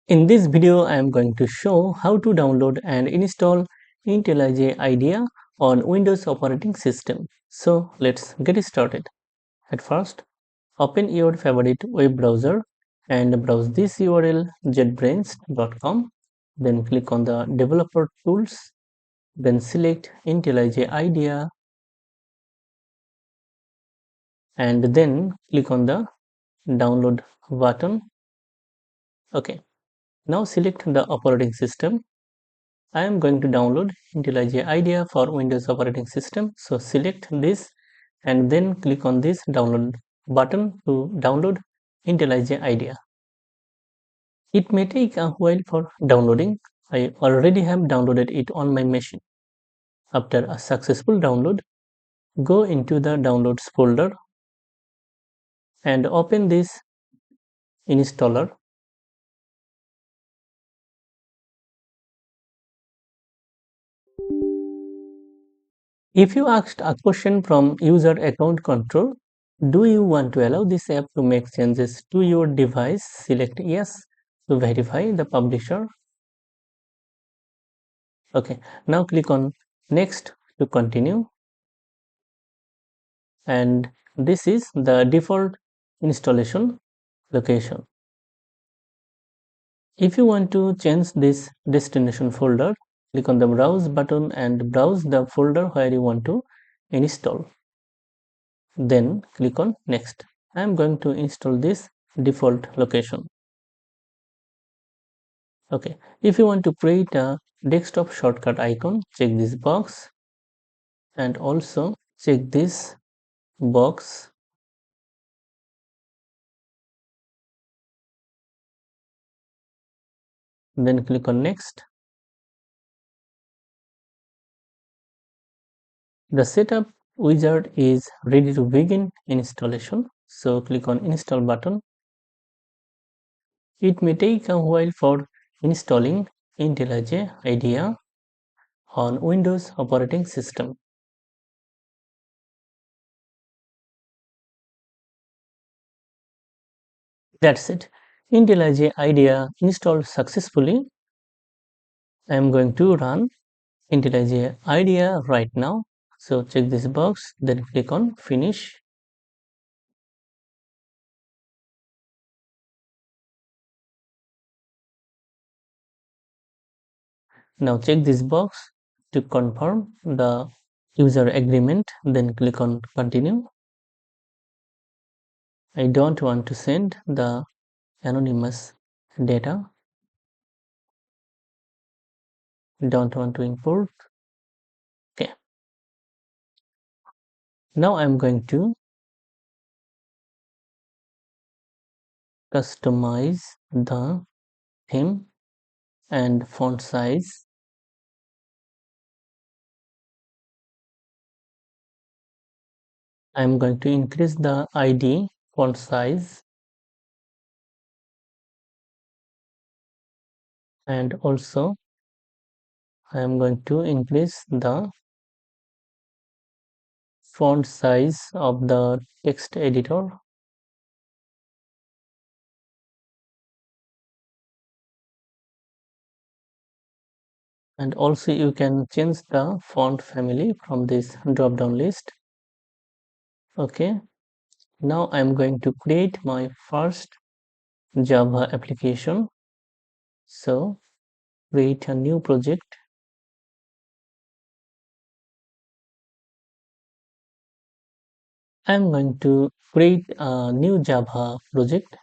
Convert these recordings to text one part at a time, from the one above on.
In this video, I am going to show how to download and install IntelliJ IDEA on Windows operating system. So let's get started. At first, open your favorite web browser and browse this URL jetbrains.com. Then click on the developer tools. Then select IntelliJ IDEA and then click on the download button. Okay, now select the operating system. I am going to download IntelliJ IDEA for Windows operating system. So select this and then click on this download button to download IntelliJ IDEA. It may take a while for downloading. I already have downloaded it on my machine. After a successful download, go into the downloads folder and open this installer. If you asked a question from user account control, do you want to allow this app to make changes to your device? Select yes to verify the publisher. Okay, now click on next to continue. And this is the default installation location. If you want to change this destination folder, click on the browse button and browse the folder where you want to install. Then click on next. I am going to install this default location. Okay, if you want to create a desktop shortcut icon, check this box and also check this box. Then click on next. The setup wizard is ready to begin installation. So click on install button. It may take a while for installing IntelliJ IDEA on Windows operating system. That's it. IntelliJ IDEA installed successfully. I am going to run IntelliJ IDEA right now. So check this box, then click on finish. Now check this box to confirm the user agreement, then click on continue. I don't want to send the anonymous data. Don't want to import. Okay. Now I'm going to customize the theme and font size. I'm going to increase the ID font size and also I am going to increase the font size of the text editor. And also you can change the font family from this drop down list. Okay, now I'm going to create my first Java application. So create a new project. I'm going to create a new Java project.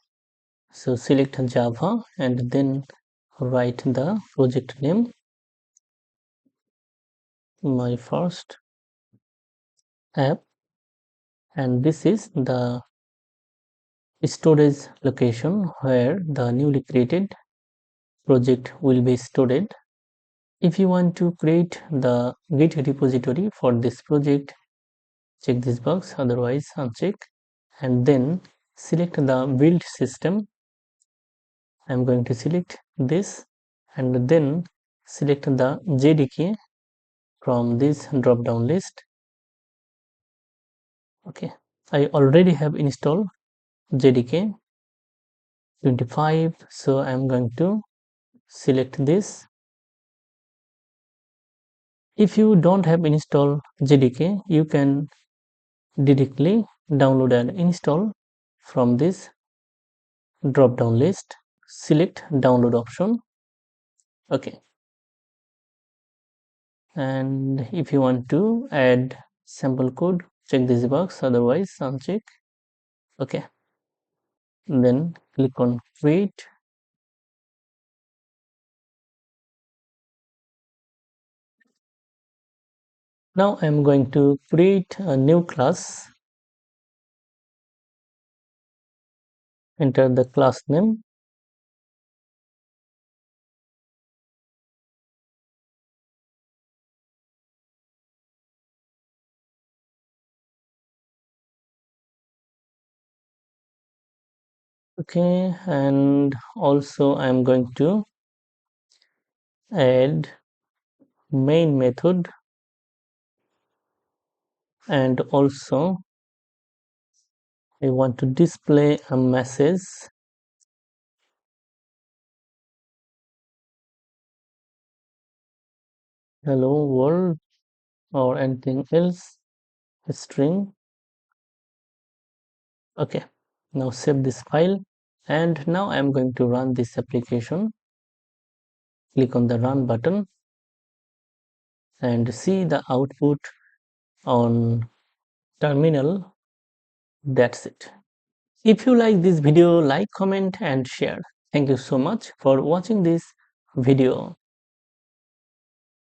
So select Java and then write the project name. My first app, and this is the storage location where the newly created project will be stored. If you want to create the Git repository for this project, check this box, otherwise uncheck, and then select the build system. I'm going to select this and then select the JDK from this drop down list. Okay, I already have installed JDK 25, so I'm going to select this. If you don't have installed JDK, you can directly download and install from this drop down list. Select download option. Okay, and if you want to add sample code, check this box, otherwise uncheck. Okay, then click on create. Now I'm going to create a new class. Enter the class name. Okay, and also I'm going to add main method, and also I want to display a message. Hello world or anything else, a string. Okay, now save this file, and now I'm going to run this application. Click on the run button and see the output on terminal. That's it. If you like this video, like, comment and share. Thank you so much for watching this video.